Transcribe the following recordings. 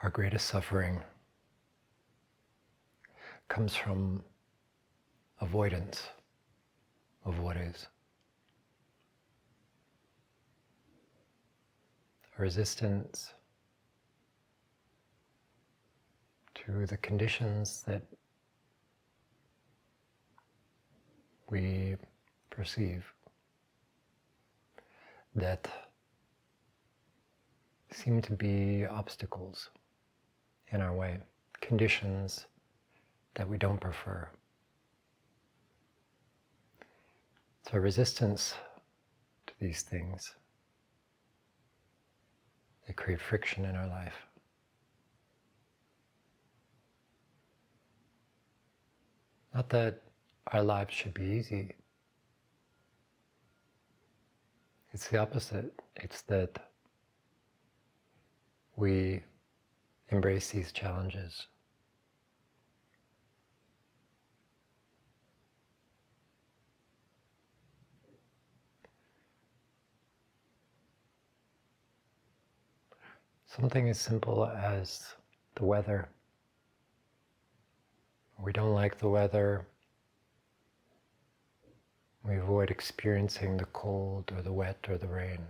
Our greatest suffering comes from avoidance of what is. A resistance to the conditions that we perceive that seem to be obstacles in our way, conditions that we don't prefer. So resistance to these things, they create friction in our life. Not that our lives should be easy. It's the opposite. It's that we embrace these challenges. Something as simple as the weather. We don't like the weather. We avoid experiencing the cold or the wet or the rain.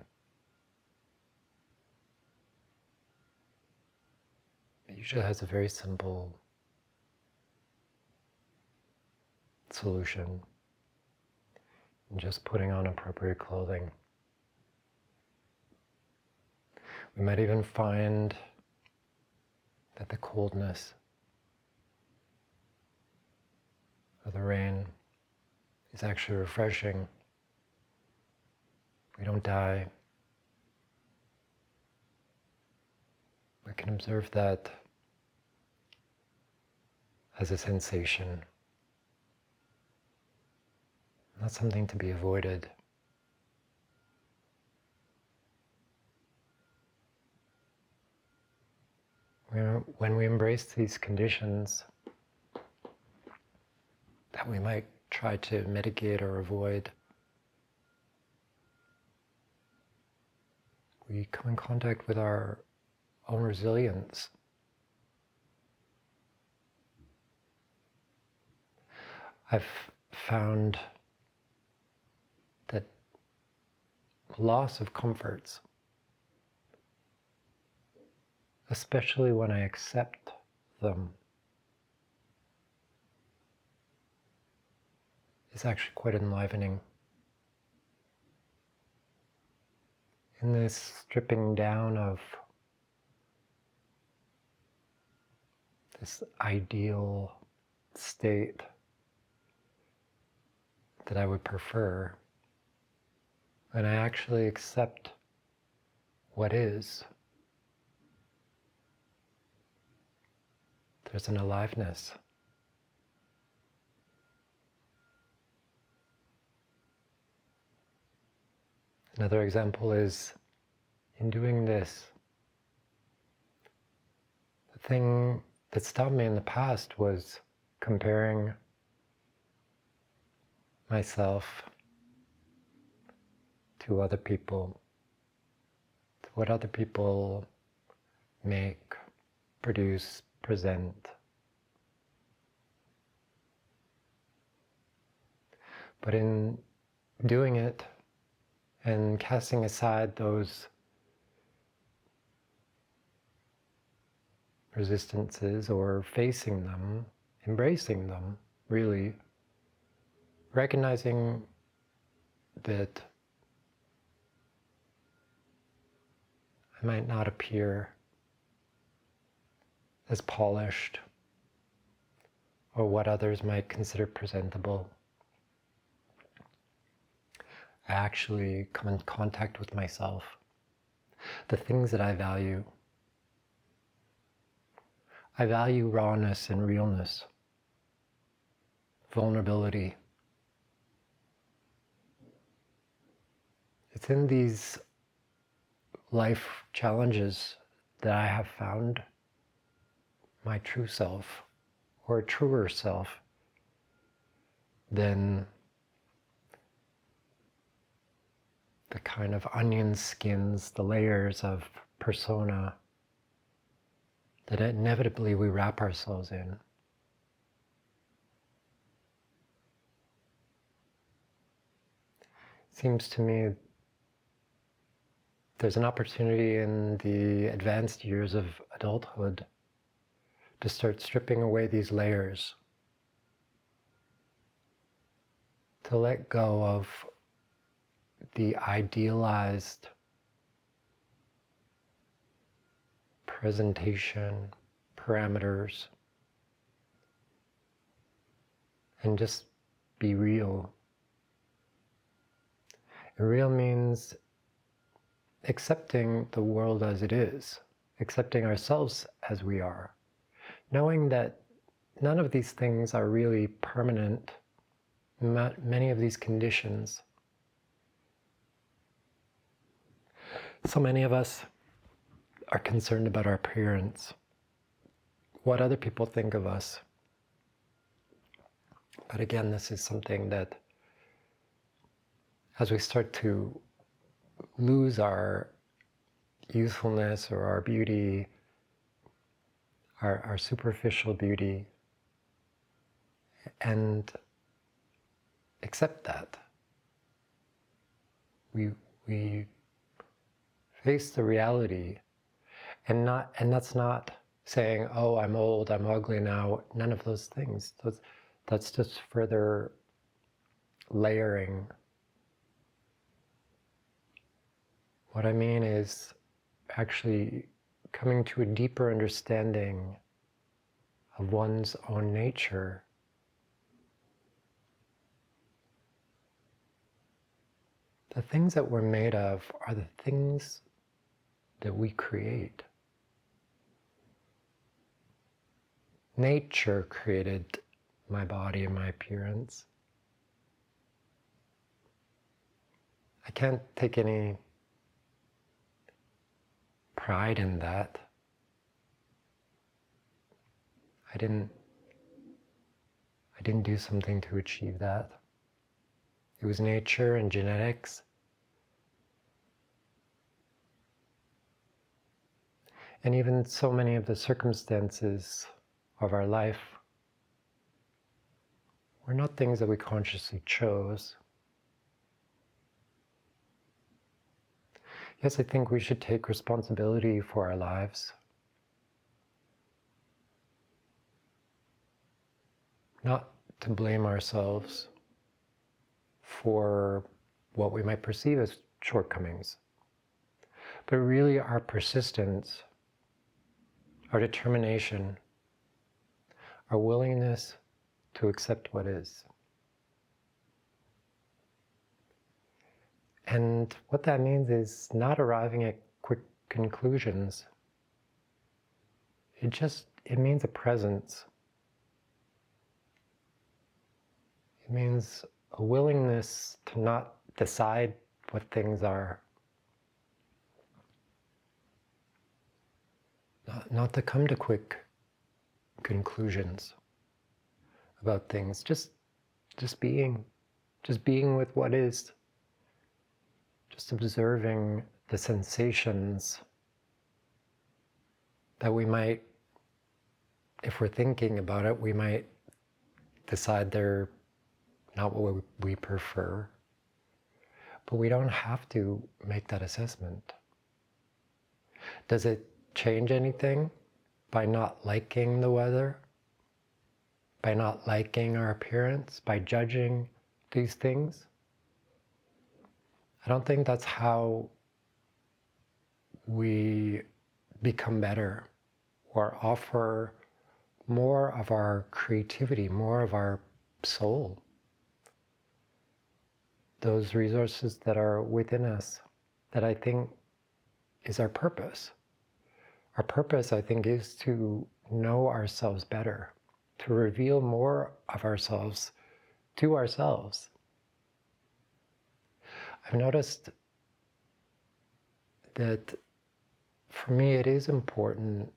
It usually has a very simple solution in just putting on appropriate clothing. We might even find that the coldness or the rain is actually refreshing. We don't die. We can observe that as a sensation, not something to be avoided. When we embrace these conditions that we might try to mitigate or avoid, we come in contact with our own resilience. I've found that loss of comforts, especially when I accept them, is actually quite enlivening. In this stripping down of this ideal state that I would prefer, and I actually accept what is, there's an aliveness. Another example is, in doing this, the thing that stopped me in the past was comparing myself to other people, to what other people make, produce, present. But in doing it and casting aside those resistances or facing them, embracing them, really, recognizing that I might not appear as polished or what others might consider presentable. I actually come in contact with myself, the things that I value. I value rawness and realness, vulnerability. It's in these life challenges that I have found my true self, or a truer self, than the kind of onion skins, the layers of persona that inevitably we wrap ourselves in. Seems to me there's an opportunity in the advanced years of adulthood to start stripping away these layers, to let go of the idealized presentation, parameters, and just be real. And real means accepting the world as it is, accepting ourselves as we are, knowing that none of these things are really permanent. Many of these conditions. So many of us are concerned about our appearance, what other people think of us. But again, this is something that as we start to lose our youthfulness or our beauty, our superficial beauty, and accept that. We face the reality, and that's not saying, oh, I'm old, I'm ugly now. None of those things. That's just further layering. What I mean is actually coming to a deeper understanding of one's own nature. The things that we're made of are the things that we create. Nature created my body and my appearance. I can't take any pride in that. I didn't do something to achieve that. It was nature and genetics. And even so many of the circumstances of our life were not things that we consciously chose. Yes, I think we should take responsibility for our lives. Not to blame ourselves for what we might perceive as shortcomings, but really our persistence, our determination, our willingness to accept what is. And what that means is not arriving at quick conclusions. It means a presence. It means a willingness to not decide what things are. Not to come to quick conclusions about things. Just being with what is. Just observing the sensations that we might, if we're thinking about it, we might decide they're not what we prefer. But we don't have to make that assessment. Does it change anything by not liking the weather? By not liking our appearance? By judging these things? I don't think that's how we become better or offer more of our creativity, more of our soul. Those resources that are within us, that I think is our purpose. Our purpose, I think, is to know ourselves better, to reveal more of ourselves to ourselves. I've noticed that for me it is important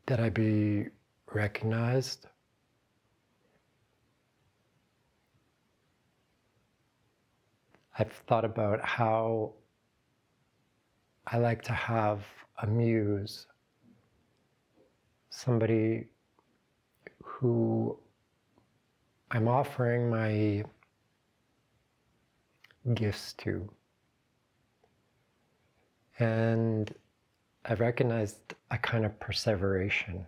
that I be recognized. I've thought about how I like to have a muse somebody who I'm offering my gifts to. And I've recognized a kind of perseveration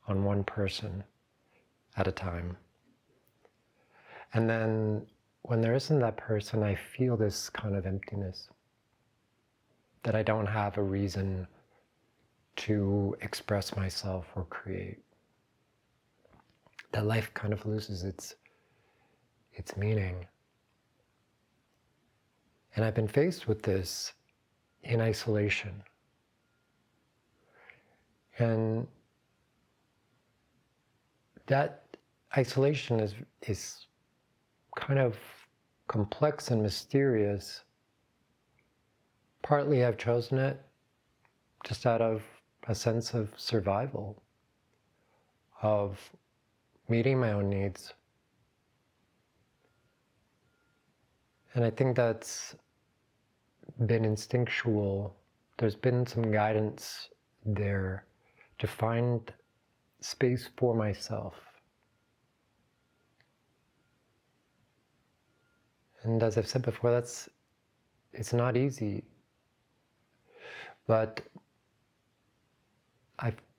on one person at a time. And then when there isn't that person, I feel this kind of emptiness, that I don't have a reason to express myself or create. That life kind of loses its meaning. And I've been faced with this in isolation. And that isolation is kind of complex and mysterious. Partly I've chosen it just out of a sense of survival, of meeting my own needs. And I think that's been instinctual. There's been some guidance there to find space for myself. And as I've said before, it's not easy. But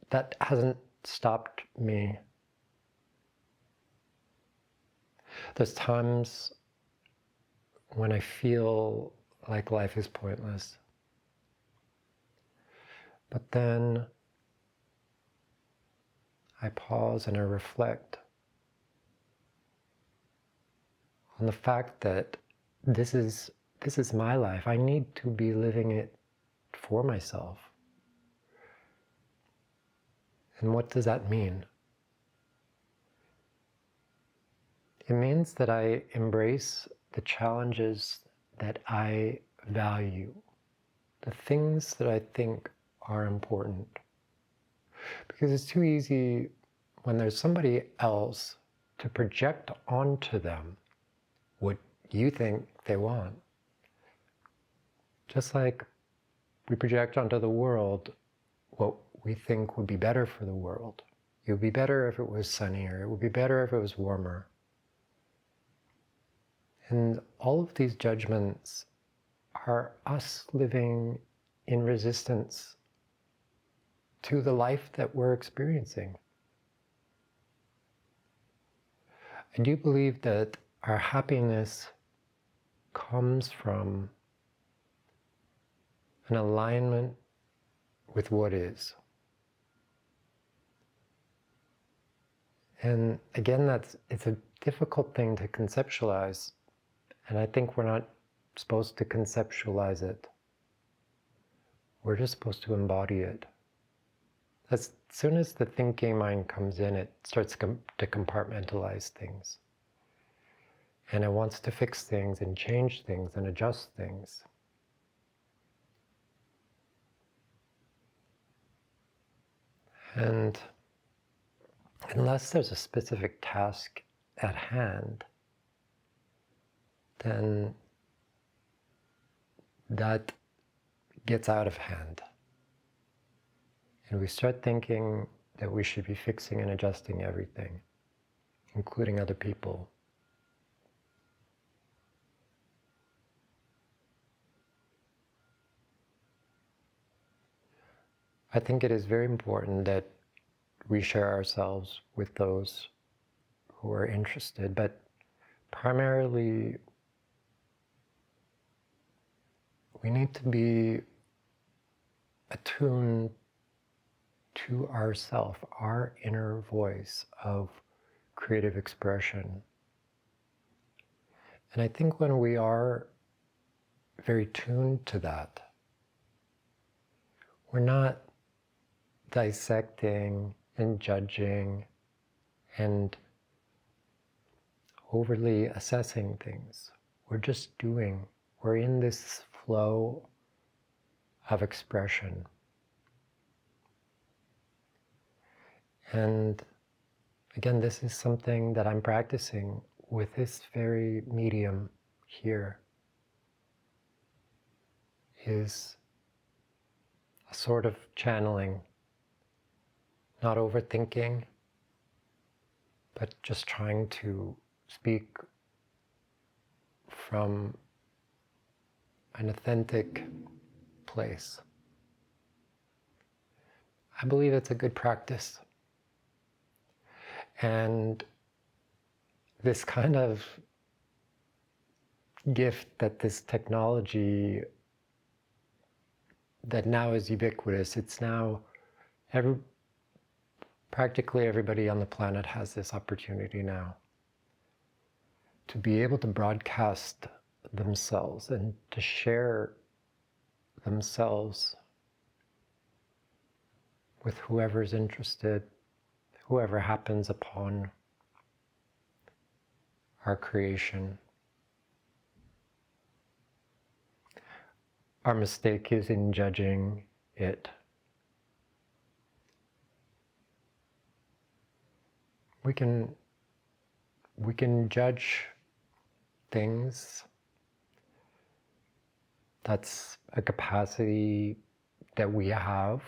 that hasn't stopped me. There's times when I feel like life is pointless. But then I pause and I reflect on the fact that this is my life. I need to be living it for myself. And what does that mean? It means that I embrace the challenges that I value, the things that I think are important. Because it's too easy when there's somebody else to project onto them what you think they want. Just like we project onto the world what we think would be better for the world. It would be better if it was sunnier. It would be better if it was warmer. And all of these judgments are us living in resistance to the life that we're experiencing. I do believe that our happiness comes from an alignment with what is. And again, it's a difficult thing to conceptualize, and I think we're not supposed to conceptualize it. We're just supposed to embody it. As soon as the thinking mind comes in, it starts to compartmentalize things. And it wants to fix things and change things and adjust things. And unless there's a specific task at hand, then that gets out of hand. And we start thinking that we should be fixing and adjusting everything, including other people. I think it is very important that we share ourselves with those who are interested, but primarily we need to be attuned to ourself, our inner voice of creative expression. And I think when we are very tuned to that, we're not dissecting and judging and overly assessing things. We're just doing. We're in this flow of expression. And again, this is something that I'm practicing with this very medium here, is a sort of channeling not overthinking, but just trying to speak from an authentic place. I believe it's a good practice. And this kind of gift that this technology that now is ubiquitous, it's now practically everybody on the planet has this opportunity now to be able to broadcast themselves and to share themselves with whoever's interested, whoever happens upon our creation. Our mistake is in judging it. We can judge things. That's a capacity that we have.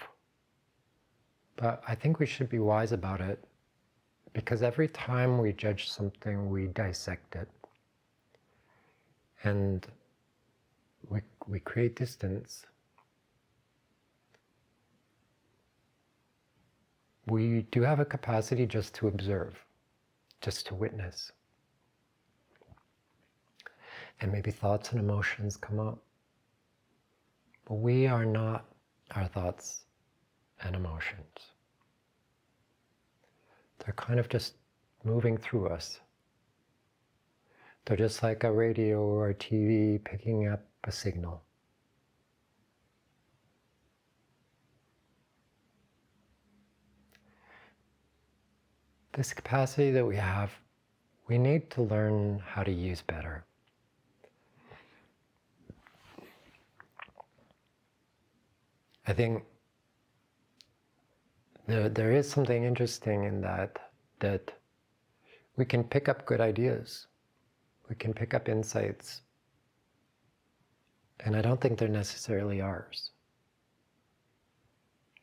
But I think we should be wise about it, because every time we judge something, we dissect it. And we create distance. We do have a capacity just to observe, just to witness. And maybe thoughts and emotions come up. But we are not our thoughts and emotions. They're kind of just moving through us. They're just like a radio or a TV picking up a signal. This capacity that we have, we need to learn how to use better. I think there is something interesting in that we can pick up good ideas. We can pick up insights. And I don't think they're necessarily ours.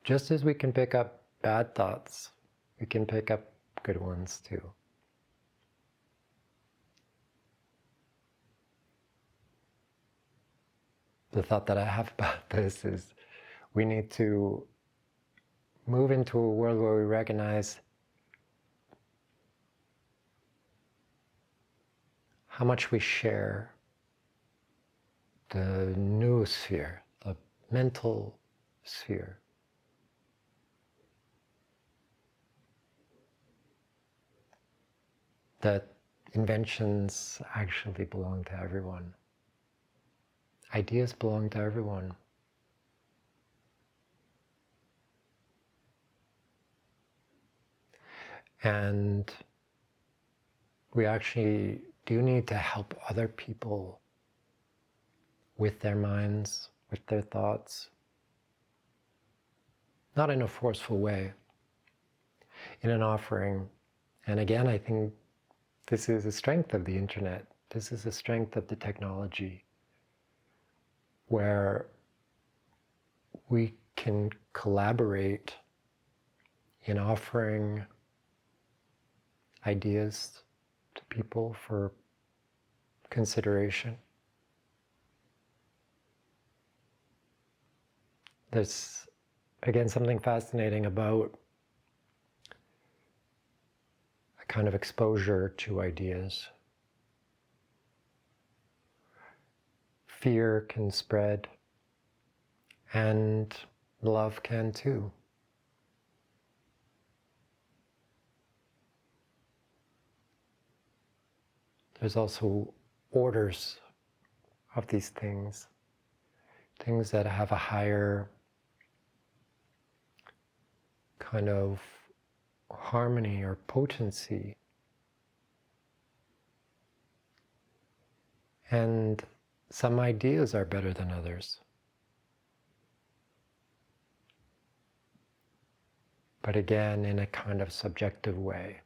Just as we can pick up bad thoughts, we can pick up good ones too. The thought that I have about this is we need to move into a world where we recognize how much we share the noosphere, the mental sphere. That inventions actually belong to everyone. Ideas belong to everyone. And we actually do need to help other people with their minds, with their thoughts. Not in a forceful way, in an offering. And again, I think this is a strength of the internet. This is a strength of the technology, where we can collaborate in offering ideas to people for consideration. There's, again, something fascinating about a kind of exposure to ideas. Fear can spread, and love can too. There's also orders of these things that have a higher kind of harmony or potency. And some ideas are better than others. But again, in a kind of subjective way.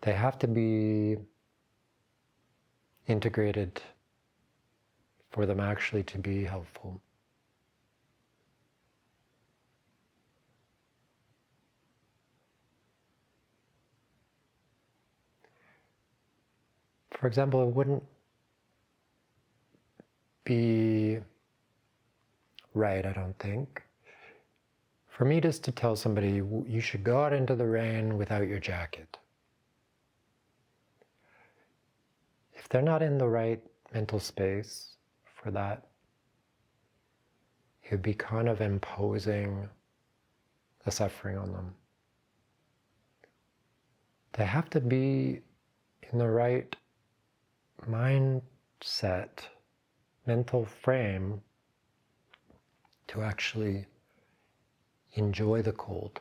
They have to be integrated for them actually to be helpful. For example, it wouldn't be right, I don't think, for me just to tell somebody, you should go out into the rain without your jacket. If they're not in the right mental space for that, it would be kind of imposing the suffering on them. They have to be in the right mindset, mental frame to actually enjoy the cold,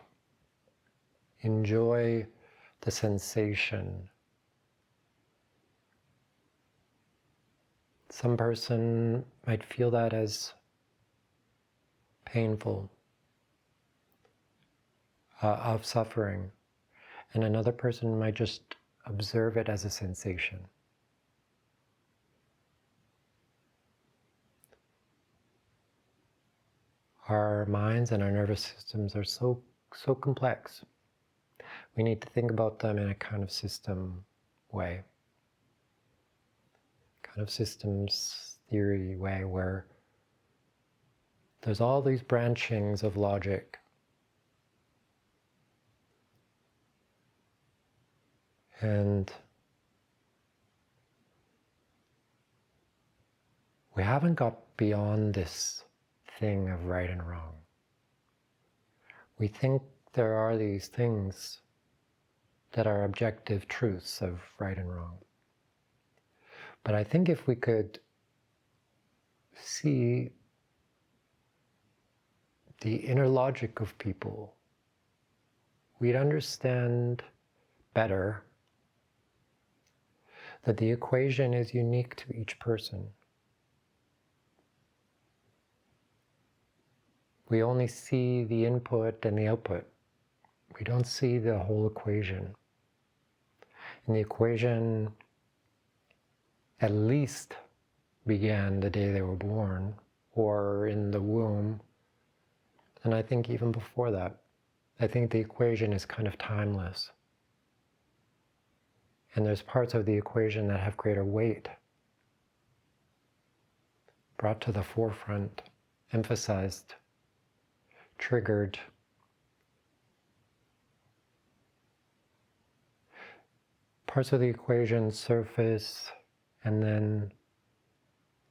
enjoy the sensation. Some person might feel that as painful, of suffering, and another person might just observe it as a sensation. Our minds and our nervous systems are so complex. We need to think about them in a kind of system way, kind of systems theory way, where there's all these branchings of logic. And we haven't got beyond this thing of right and wrong. We think there are these things that are objective truths of right and wrong. But I think if we could see the inner logic of people, we'd understand better that the equation is unique to each person. We only see the input and the output. We don't see the whole equation. And the equation at least began the day they were born, or in the womb, and I think even before that. I think the equation is kind of timeless. And there's parts of the equation that have greater weight, brought to the forefront, emphasized, triggered. Parts of the equation surface and then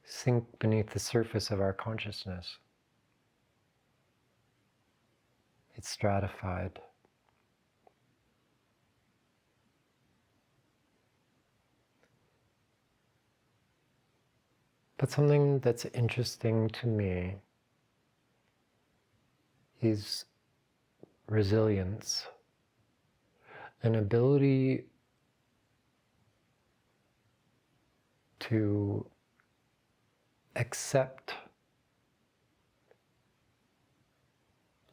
sink beneath the surface of our consciousness. It's stratified. But something that's interesting to me is resilience, an ability to accept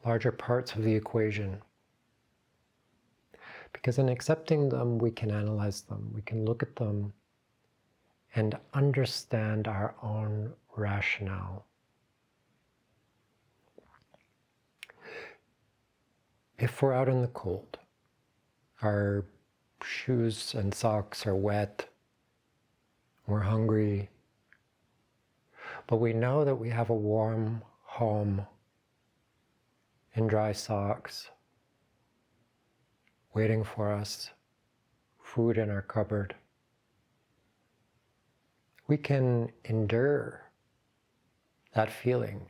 larger parts of the equation. Because in accepting them, we can analyze them, we can look at them and understand our own rationale. If we're out in the cold, our shoes and socks are wet, we're hungry, but we know that we have a warm home in dry socks waiting for us, food in our cupboard. We can endure that feeling.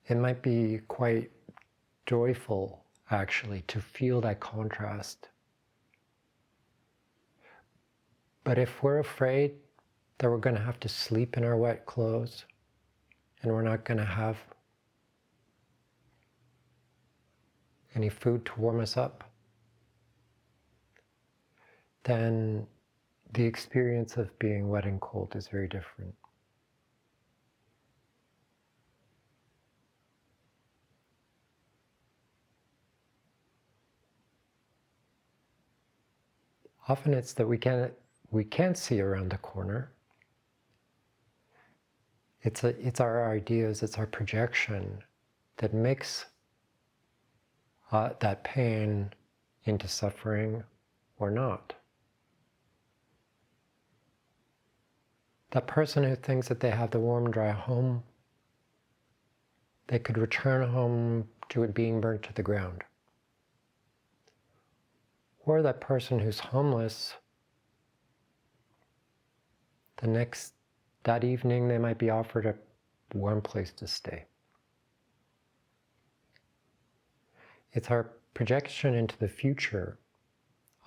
It might be quite joyful, actually, to feel that contrast. But if we're afraid that we're going to have to sleep in our wet clothes and we're not going to have any food to warm us up, then the experience of being wet and cold is very different. Often it's that we can't see around the corner. It's our ideas, it's our projection that makes that pain into suffering or not. That person who thinks that they have the warm, dry home, they could return home to it being burnt to the ground. Or that person who's homeless, that evening they might be offered a warm place to stay. It's our projection into the future,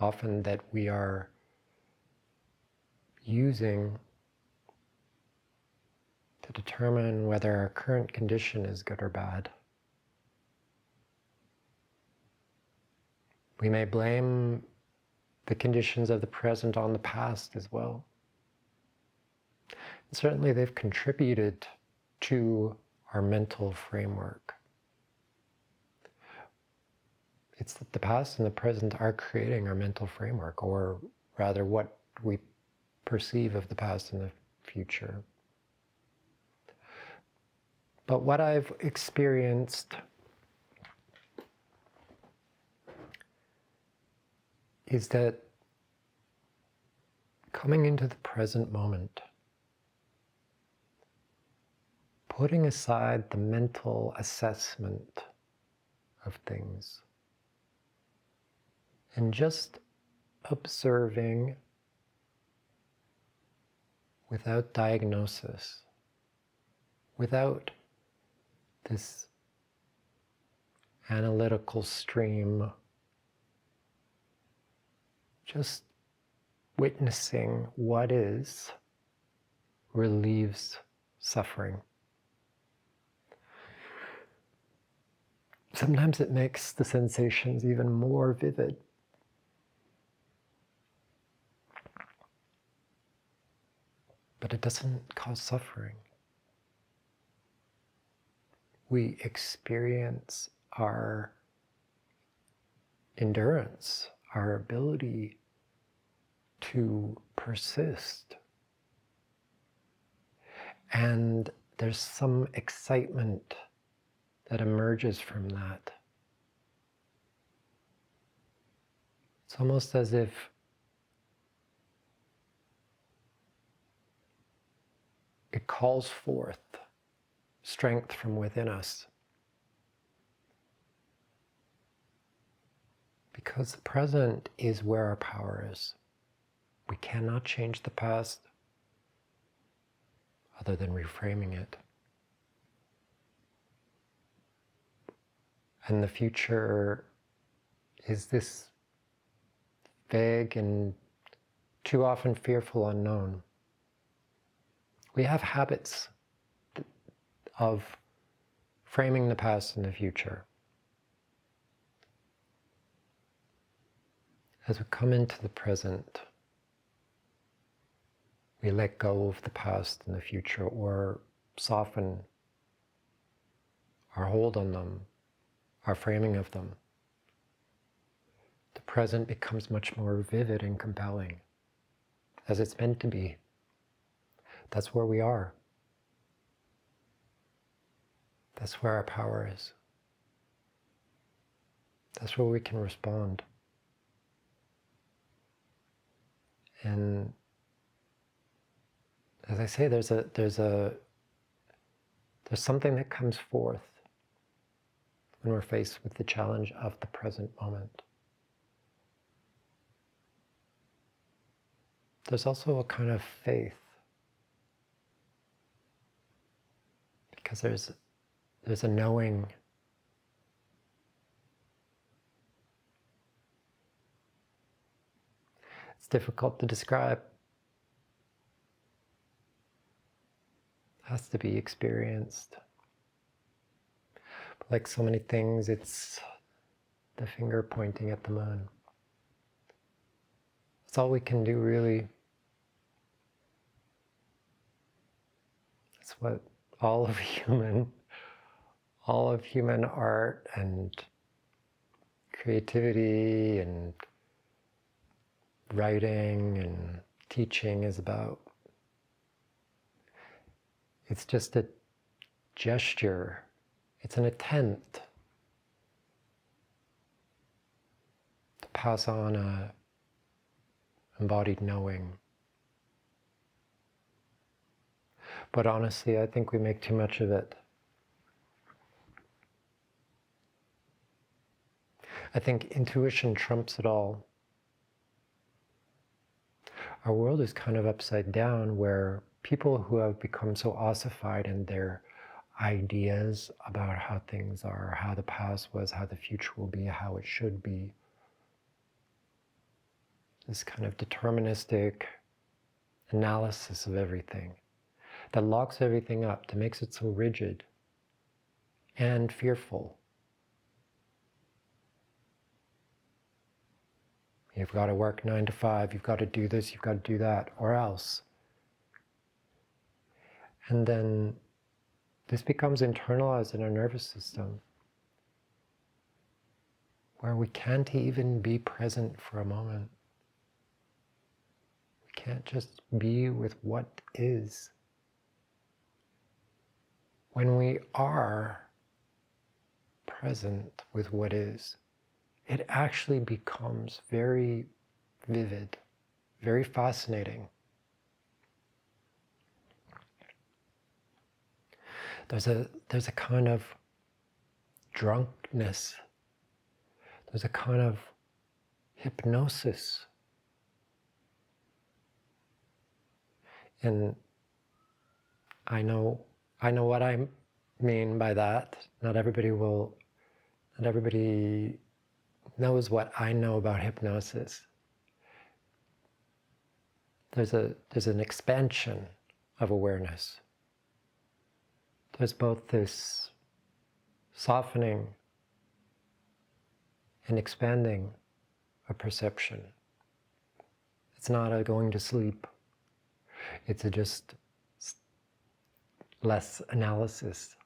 often, that we are using to determine whether our current condition is good or bad. We may blame the conditions of the present on the past as well. And certainly they've contributed to our mental framework. It's that the past and the present are creating our mental framework, or rather what we perceive of the past and the future. But what I've experienced is that coming into the present moment, putting aside the mental assessment of things, and just observing without diagnosis, without this analytical stream, just witnessing what is relieves suffering. Sometimes it makes the sensations even more vivid. But it doesn't cause suffering. We experience our endurance, our ability to persist. And there's some excitement that emerges from that. It's almost as if it calls forth strength from within us. Because the present is where our power is. We cannot change the past other than reframing it. And the future is this vague and too often fearful unknown. We have habits of framing the past and the future. As we come into the present, we let go of the past and the future, or soften our hold on them, our framing of them. The present becomes much more vivid and compelling, as it's meant to be. That's where we are. That's where our power is. That's where we can respond. And as I say, there's something that comes forth when we're faced with the challenge of the present moment. There's also a kind of faith, because there's a knowing. It's difficult to describe. It has to be experienced. But like so many things, it's the finger pointing at the moon. That's all we can do, really. It's what all of human art and creativity and writing and teaching is about. It's just a gesture. It's an attempt to pass on a embodied knowing. But honestly, I think we make too much of it. I think intuition trumps it all. Our world is kind of upside down, where people who have become so ossified in their ideas about how things are, how the past was, how the future will be, how it should be, this kind of deterministic analysis of everything that locks everything up, that makes it so rigid and fearful. You've got to work 9 to 5, you've got to do this, you've got to do that, or else. And then this becomes internalized in our nervous system, where we can't even be present for a moment. We can't just be with what is. When we are present with what is, it actually becomes very vivid, very fascinating. There's a kind of drunkenness. There's a kind of hypnosis. And I know what I mean by that. Not everybody knows what I know about hypnosis. There's an expansion of awareness. There's both this softening and expanding of perception. It's not a going to sleep. It's a just less analysis.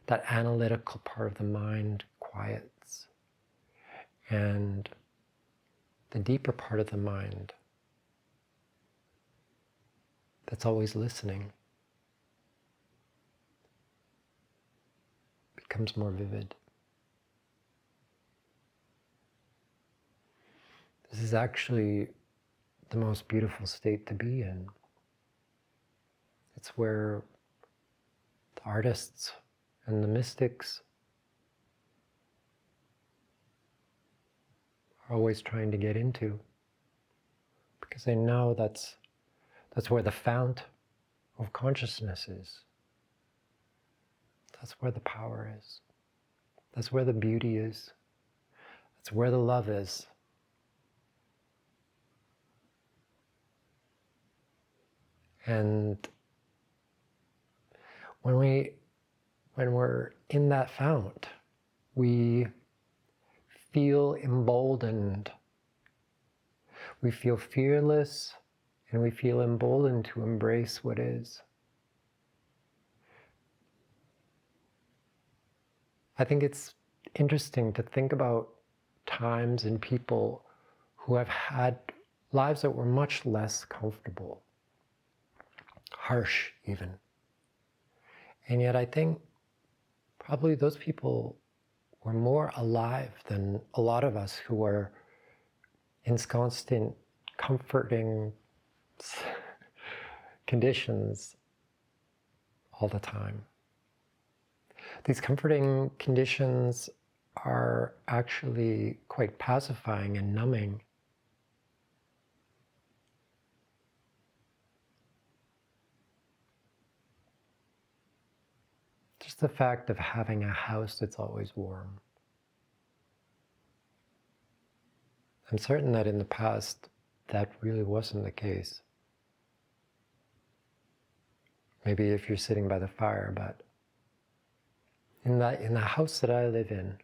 That analytical part of the mind quiets. And the deeper part of the mind that's always listening becomes more vivid. This is actually the most beautiful state to be in. It's where the artists and the mystics are always trying to get into, because they know that's where the fount of consciousness is. That's where the power is. That's where the beauty is. That's where the love is. And when we're in that fount, we feel emboldened. We feel fearless, and we feel emboldened to embrace what is. I think it's interesting to think about times and people who have had lives that were much less comfortable, harsh even. And yet I think probably those people were more alive than a lot of us who are in constant comforting conditions all the time. These comforting conditions are actually quite pacifying and numbing. Just the fact of having a house that's always warm. I'm certain that in the past that really wasn't the case. Maybe if you're sitting by the fire, but in the house that I live in,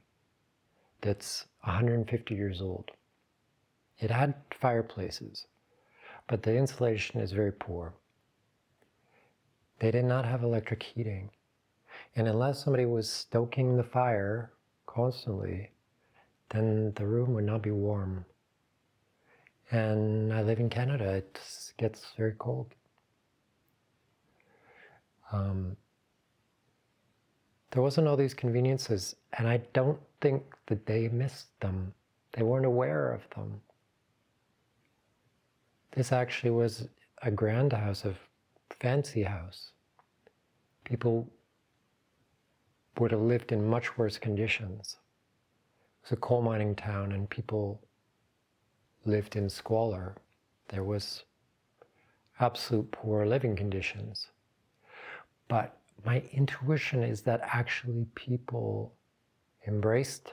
that's 150 years old, it had fireplaces, but the insulation is very poor. They did not have electric heating. And unless somebody was stoking the fire constantly, then the room would not be warm. And I live in Canada, it gets very cold. There wasn't all these conveniences, and I don't think that they missed them. They weren't aware of them. This actually was a grand house, a fancy house. people would have lived in much worse conditions. It was a coal mining town and people lived in squalor. There was absolute poor living conditions. But my intuition is that actually people embraced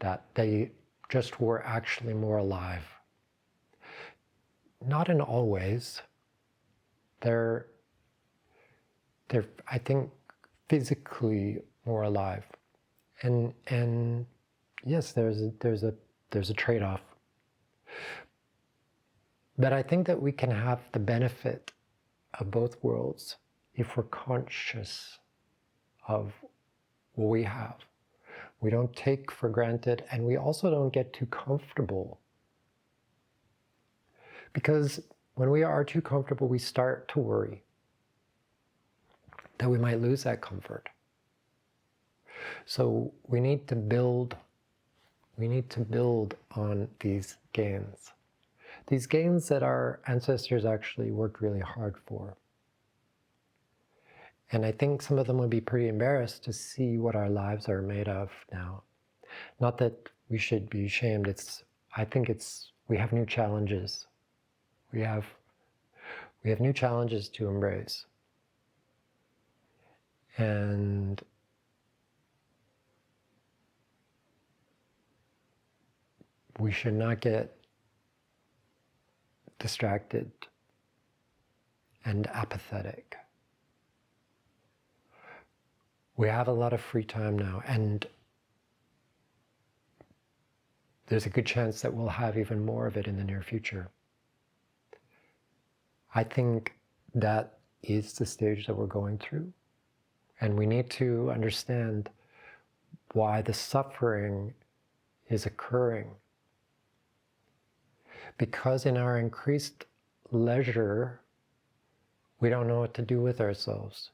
that. They just were actually more alive. Not in all ways. They're I think, physically more alive. And yes, there's a trade-off. But I think that we can have the benefit of both worlds if we're conscious of what we have. We don't take for granted, and we also don't get too comfortable. Because when we are too comfortable, we start to worry that we might lose that comfort. So we need to build on these gains. These gains that our ancestors actually worked really hard for. And I think some of them would be pretty embarrassed to see what our lives are made of now. Not that we should be ashamed. I think we have new challenges. We have new challenges to embrace. And we should not get distracted and apathetic. We have a lot of free time now, and there's a good chance that we'll have even more of it in the near future. I think that is the stage that we're going through, and we need to understand why the suffering is occurring. Because in our increased leisure, we don't know what to do with ourselves.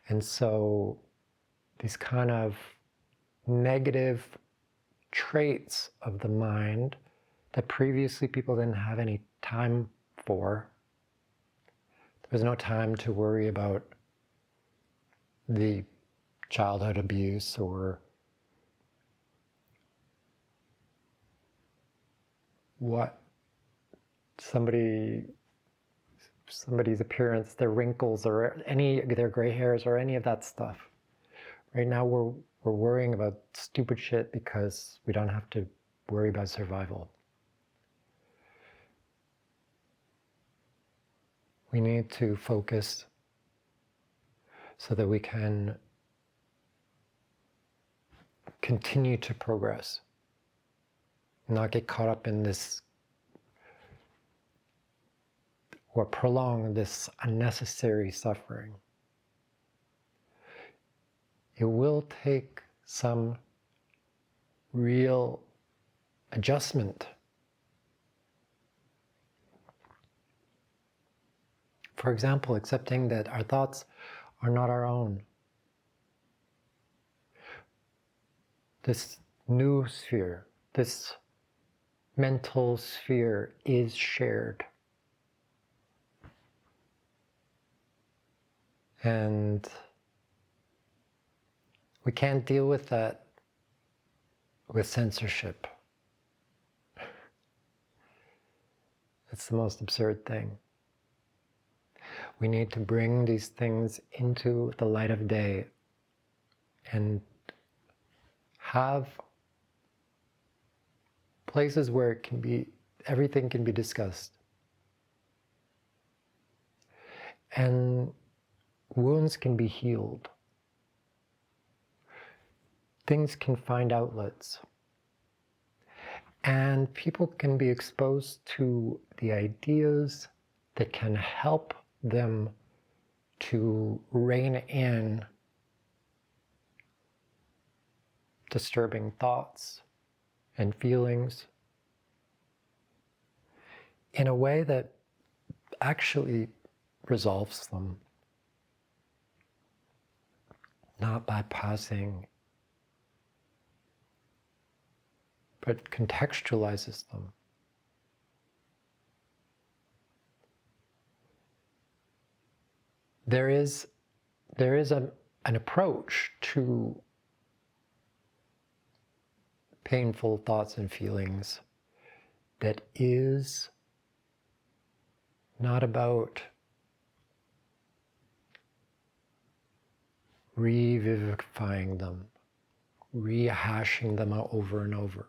And so these kind of negative traits of the mind that previously people didn't have any time for. There was no time to worry about the childhood abuse or what somebody's appearance, their wrinkles, or their gray hairs, or any of that stuff. Right now we're worrying about stupid shit because we don't have to worry about survival. We need to focus so that we can continue to progress, not get caught up in this or prolong this unnecessary suffering. It will take some real adjustment. For example, accepting that our thoughts are not our own. This new sphere, this mental sphere is shared. And we can't deal with that with censorship. It's the most absurd thing. We need to bring these things into the light of day and have places where everything can be discussed. And wounds can be healed. Things can find outlets. And people can be exposed to the ideas that can help them to rein in disturbing thoughts and feelings in a way that actually resolves them, not bypassing, but contextualizes them. There is there is an approach to painful thoughts and feelings that is not about revivifying them, rehashing them over and over.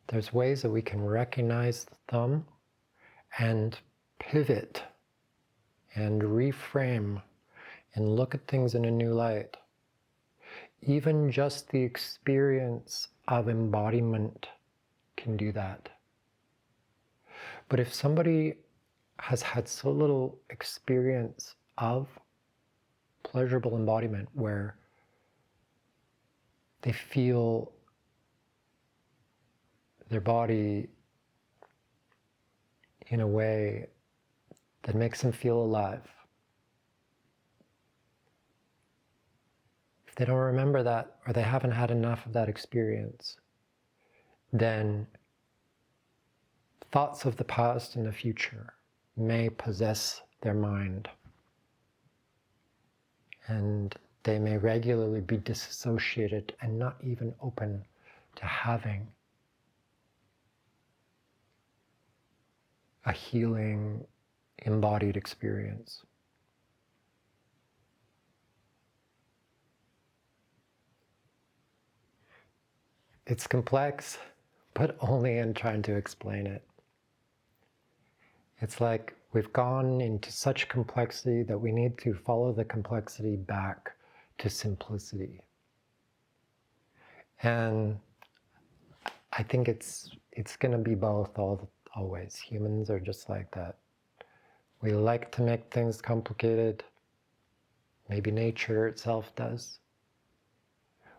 There's ways that we can recognize them and pivot and reframe and look at things in a new light. Even just the experience of embodiment can do that. But if somebody has had so little experience of pleasurable embodiment where they feel their body in a way that makes them feel alive, if they don't remember that, or they haven't had enough of that experience, then thoughts of the past and the future may possess their mind, and they may regularly be disassociated and not even open to having a healing, embodied experience. It's complex, but only in trying to explain it. It's like we've gone into such complexity that we need to follow the complexity back to simplicity. And I think it's going to be both always. Humans are just like that. We like to make things complicated. Maybe nature itself does.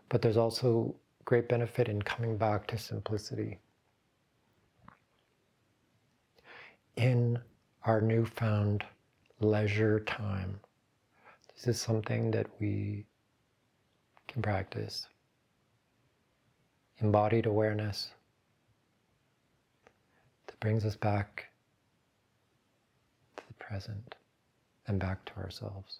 But there's also great benefit in coming back to simplicity. In our newfound leisure time, this is something that we can practice. Embodied awareness that brings us back to the present and back to ourselves.